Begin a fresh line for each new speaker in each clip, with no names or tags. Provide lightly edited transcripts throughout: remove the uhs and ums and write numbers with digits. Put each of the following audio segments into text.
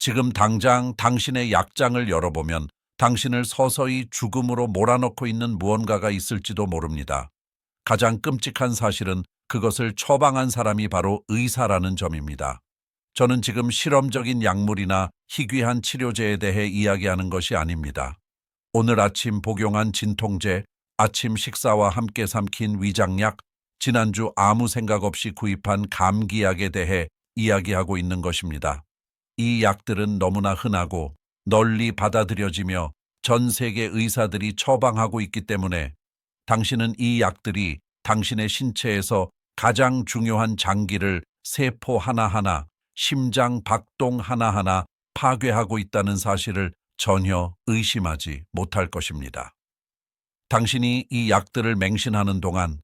지금 당장 당신의 약장을 열어보면 당신을 서서히 죽음으로 몰아넣고 있는 무언가가 있을지도 모릅니다. 가장 끔찍한 사실은 그것을 처방한 사람이 바로 의사라는 점입니다. 저는 지금 실험적인 약물이나 희귀한 치료제에 대해 이야기하는 것이 아닙니다. 오늘 아침 복용한 진통제, 아침 식사와 함께 삼킨 위장약, 지난주 아무 생각 없이 구입한 감기약에 대해 이야기하고 있는 것입니다. 이 약들은 너무나 흔하고 널리 받아들여지며 전 세계 의사들이 처방하고 있기 때문에 당신은 이 약들이 당신의 신체에서 가장 중요한 장기를 세포 하나하나, 심장 박동 하나하나 파괴하고 있다는 사실을 전혀 의심하지 못할 것입니다. 당신이 이 약들을 맹신하는 동안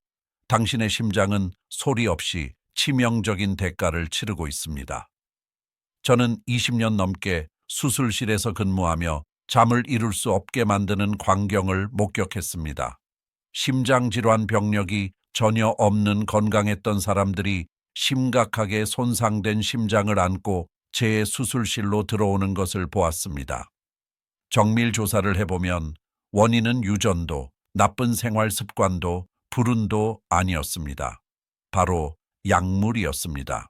당신의 심장은 소리 없이 치명적인 대가를 치르고 있습니다. 저는 20년 넘게 수술실에서 근무하며 잠을 이룰 수 없게 만드는 광경을 목격했습니다. 심장질환 병력이 전혀 없는 건강했던 사람들이 심각하게 손상된 심장을 안고 제 수술실로 들어오는 것을 보았습니다. 정밀 조사를 해보면 원인은 유전도, 나쁜 생활 습관도, 불운도 아니었습니다. 바로 약물이었습니다.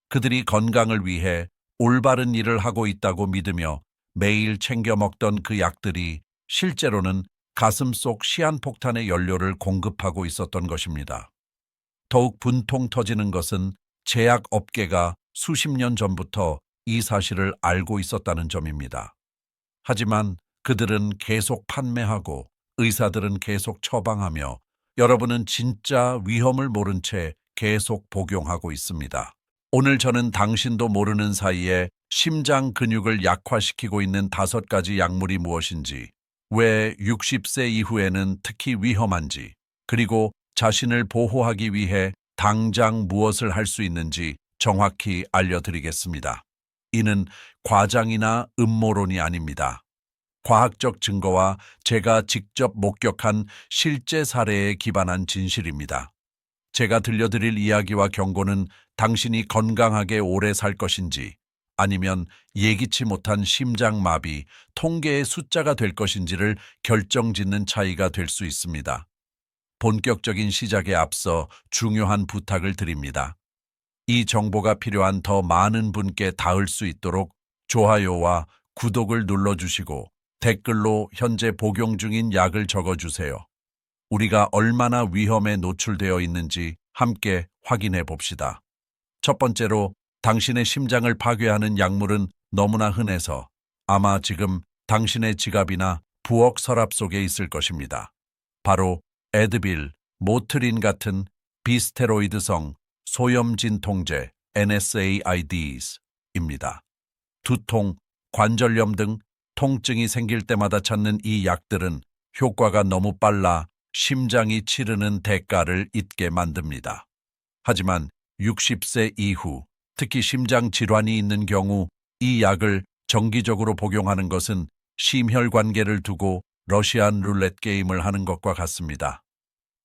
그들이 건강을 위해 올바른 일을 하고 있다고 믿으며 매일 챙겨 먹던 그 약들이 실제로는 가슴 속 시한폭탄의 연료를 공급하고 있었던 것입니다. 더욱 분통 터지는 것은 제약업계가 수십 년 전부터 이 사실을 알고 있었다는 점입니다. 하지만 그들은 계속 판매하고 의사들은 계속 처방하며 여러분은 진짜 위험을 모른 채 계속 복용하고 있습니다. 오늘 저는 당신도 모르는 사이에 심장 근육을 약화시키고 있는 5가지 약물이 무엇인지, 왜 60세 이후에는 특히 위험한지, 그리고 자신을 보호하기 위해 당장 무엇을 할 수 있는지 정확히 알려드리겠습니다. 이는 과장이나 음모론이 아닙니다. 과학적 증거와 제가 직접 목격한 실제 사례에 기반한 진실입니다. 제가 들려드릴 이야기와 경고는 당신이 건강하게 오래 살 것인지 아니면 예기치 못한 심장마비, 통계의 숫자가 될 것인지를 결정짓는 차이가 될 수 있습니다. 본격적인 시작에 앞서 중요한 부탁을 드립니다. 이 정보가 필요한 더 많은 분께 닿을 수 있도록 좋아요와 구독을 눌러주시고 댓글로 현재 복용 중인 약을 적어주세요. 우리가 얼마나 위험에 노출되어 있는지 함께 확인해 봅시다. 첫 번째로 당신의 심장을 파괴하는 약물은 너무나 흔해서 아마 지금 당신의 지갑이나 부엌 서랍 속에 있을 것입니다. 바로 에드빌, 모트린 같은 비스테로이드성 소염 진통제 NSAIDs입니다. 두통, 관절염 등 통증이 생길 때마다 찾는 이 약들은 효과가 너무 빨라 심장이 치르는 대가를 잊게 만듭니다. 하지만 60세 이후, 특히 심장 질환이 있는 경우 이 약을 정기적으로 복용하는 것은 심혈관계를 두고 러시안 룰렛 게임을 하는 것과 같습니다.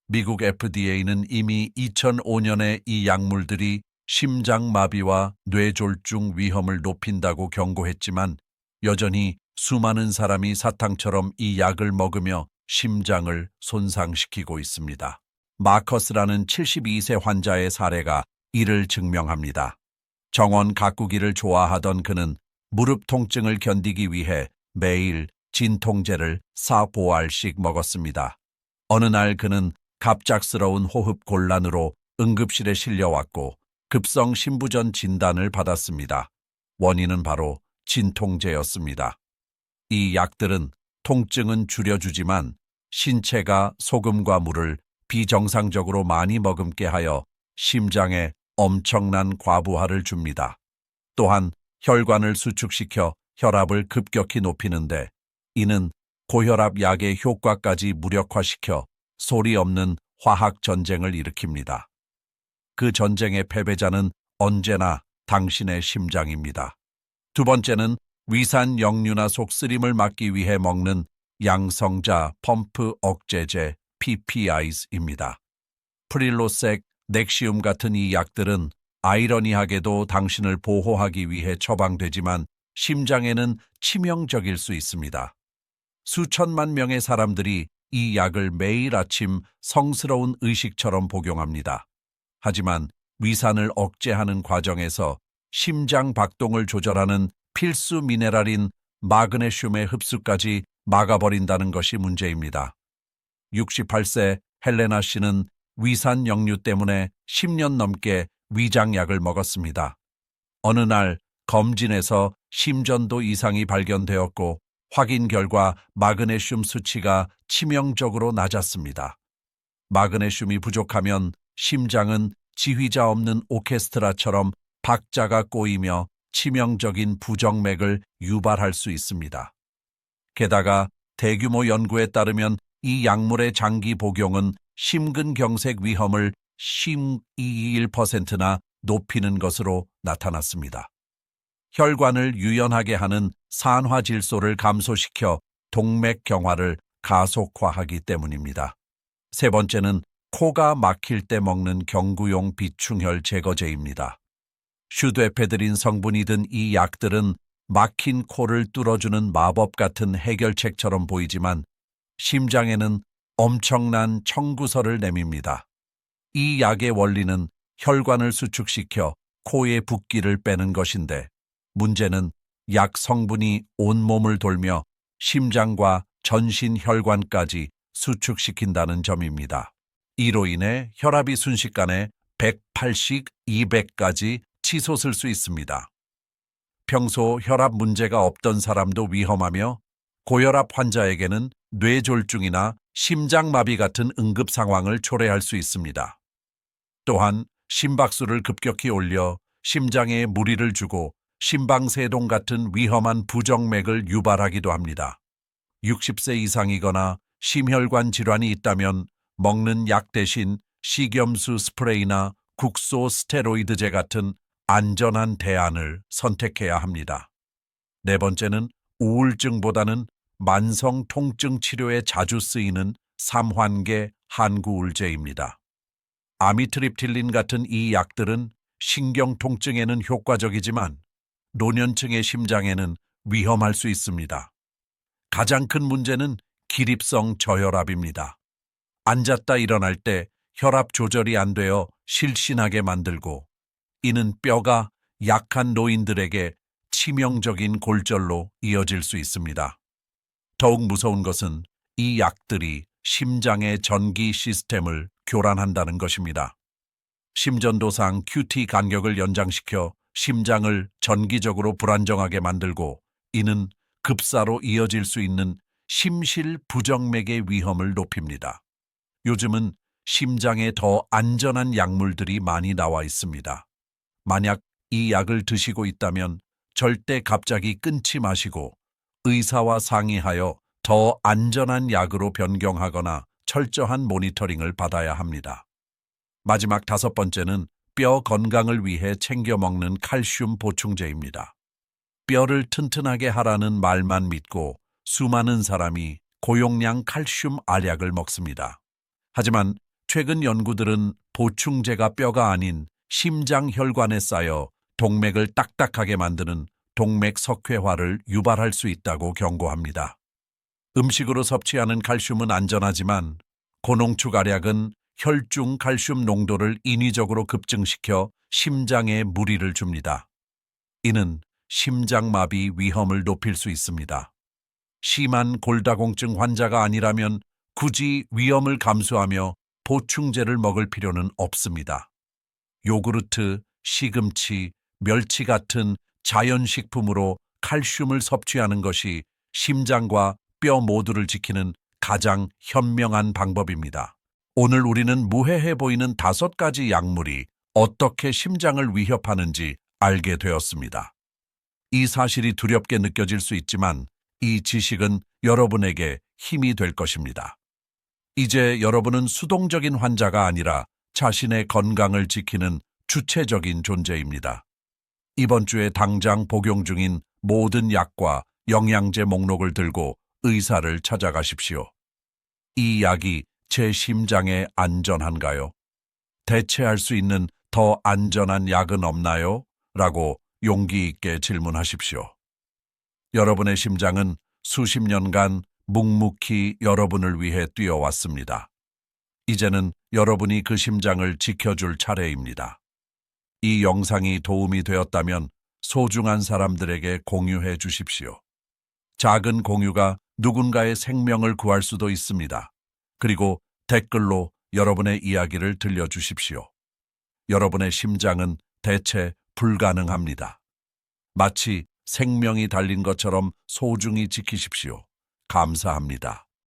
미국 FDA는 이미 2005년에 이 약물들이 심장마비와 뇌졸중 위험을 높인다고 경고했지만 여전히 수많은 사람이 사탕처럼 이 약을 먹으며 심장을 손상시키고 있습니다. 마커스라는 72세 환자의 사례가 이를 증명합니다. 정원 가꾸기를 좋아하던 그는 무릎 통증을 견디기 위해 매일 진통제를 4보알씩 먹었습니다. 어느 날 그는 갑작스러운 호흡 곤란으로 응급실에 실려왔고 급성 심부전 진단을 받았습니다. 원인은 바로 진통제였습니다. 이 약들은 통증은 줄여주지만 신체가 소금과 물을 비정상적으로 많이 머금게 하여 심장에 엄청난 과부하를 줍니다. 또한 혈관을 수축시켜 혈압을 급격히 높이는데 이는 고혈압 약의 효과까지 무력화시켜 소리 없는 화학 전쟁을 일으킵니다. 그 전쟁의 패배자는 언제나 당신의 심장입니다. 두 번째는 위산 역류나 속쓰림을 막기 위해 먹는 양성자 펌프 억제제 PPIs입니다. 프릴로색, 넥시움 같은 이 약들은 아이러니하게도 당신을 보호하기 위해 처방되지만 심장에는 치명적일 수 있습니다. 수천만 명의 사람들이 이 약을 매일 아침 성스러운 의식처럼 복용합니다. 하지만 위산을 억제하는 과정에서 심장 박동을 조절하는 필수 미네랄인 마그네슘의 흡수까지 막아버린다는 것이 문제입니다. 68세 헬레나 씨는 위산 역류 때문에 10년 넘게 위장약을 먹었습니다. 어느 날 검진에서 심전도 이상이 발견되었고 확인 결과 마그네슘 수치가 치명적으로 낮았습니다. 마그네슘이 부족하면 심장은 지휘자 없는 오케스트라처럼 박자가 꼬이며 치명적인 부정맥을 유발할 수 있습니다. 게다가 대규모 연구에 따르면 이 약물의 장기 복용은 심근경색 위험을 12.1%나 높이는 것으로 나타났습니다. 혈관을 유연하게 하는 산화질소를 감소시켜 동맥 경화를 가속화하기 때문입니다. 세 번째는 코가 막힐 때 먹는 경구용 비충혈 제거제입니다. 슈도에페드린 성분이 든 이 약들은 막힌 코를 뚫어주는 마법 같은 해결책처럼 보이지만 심장에는 엄청난 청구서를 내밉니다. 이 약의 원리는 혈관을 수축시켜 코의 붓기를 빼는 것인데 문제는 약 성분이 온몸을 돌며 심장과 전신 혈관까지 수축시킨다는 점입니다. 이로 인해 혈압이 순식간에 180, 200까지 치솟을 수 있습니다. 평소 혈압 문제가 없던 사람도 위험하며 고혈압 환자에게는 뇌졸중이나 심장마비 같은 응급 상황을 초래할 수 있습니다. 또한 심박수를 급격히 올려 심장에 무리를 주고 심방세동 같은 위험한 부정맥을 유발하기도 합니다. 60세 이상이거나 심혈관 질환이 있다면 먹는 약 대신 식염수 스프레이나 국소 스테로이드제 같은 안전한 대안을 선택해야 합니다. 네 번째는 우울증보다는 만성 통증 치료에 자주 쓰이는 삼환계 한구울제입니다. 아미트립틸린 같은 이 약들은 신경 통증에는 효과적이지만 노년층의 심장에는 위험할 수 있습니다. 가장 큰 문제는 기립성 저혈압입니다. 앉았다 일어날 때 혈압 조절이 안 되어 실신하게 만들고 이는 뼈가 약한 노인들에게 치명적인 골절로 이어질 수 있습니다. 더욱 무서운 것은 이 약들이 심장의 전기 시스템을 교란한다는 것입니다. 심전도상 QT 간격을 연장시켜 심장을 전기적으로 불안정하게 만들고 이는 급사로 이어질 수 있는 심실부정맥의 위험을 높입니다. 요즘은 심장에 더 안전한 약물들이 많이 나와 있습니다. 만약 이 약을 드시고 있다면 절대 갑자기 끊지 마시고 의사와 상의하여 더 안전한 약으로 변경하거나 철저한 모니터링을 받아야 합니다. 마지막 다섯 번째는 뼈 건강을 위해 챙겨 먹는 칼슘 보충제입니다. 뼈를 튼튼하게 하라는 말만 믿고 수많은 사람이 고용량 칼슘 알약을 먹습니다. 하지만 최근 연구들은 보충제가 뼈가 아닌 심장 혈관에 쌓여 동맥을 딱딱하게 만드는 동맥 석회화를 유발할 수 있다고 경고합니다. 음식으로 섭취하는 칼슘은 안전하지만 고농축 알약은 혈중 칼슘 농도를 인위적으로 급증시켜 심장에 무리를 줍니다. 이는 심장마비 위험을 높일 수 있습니다. 심한 골다공증 환자가 아니라면 굳이 위험을 감수하며 보충제를 먹을 필요는 없습니다. 요구르트, 시금치, 멸치 같은 자연식품으로 칼슘을 섭취하는 것이 심장과 뼈 모두를 지키는 가장 현명한 방법입니다. 오늘 우리는 무해해 보이는 5가지 약물이 어떻게 심장을 위협하는지 알게 되었습니다. 이 사실이 두렵게 느껴질 수 있지만 이 지식은 여러분에게 힘이 될 것입니다. 이제 여러분은 수동적인 환자가 아니라 자신의 건강을 지키는 주체적인 존재입니다. 이번 주에 당장 복용 중인 모든 약과 영양제 목록을 들고 의사를 찾아가십시오. 이 약이 제 심장에 안전한가요? 대체할 수 있는 더 안전한 약은 없나요? 라고 용기 있게 질문하십시오. 여러분의 심장은 수십 년간 묵묵히 여러분을 위해 뛰어왔습니다. 이제는 여러분이 그 심장을 지켜줄 차례입니다. 이 영상이 도움이 되었다면 소중한 사람들에게 공유해 주십시오. 작은 공유가 누군가의 생명을 구할 수도 있습니다. 그리고 댓글로 여러분의 이야기를 들려주십시오. 여러분의 심장은 대체 불가능합니다. 마치 생명이 달린 것처럼 소중히 지키십시오. 감사합니다.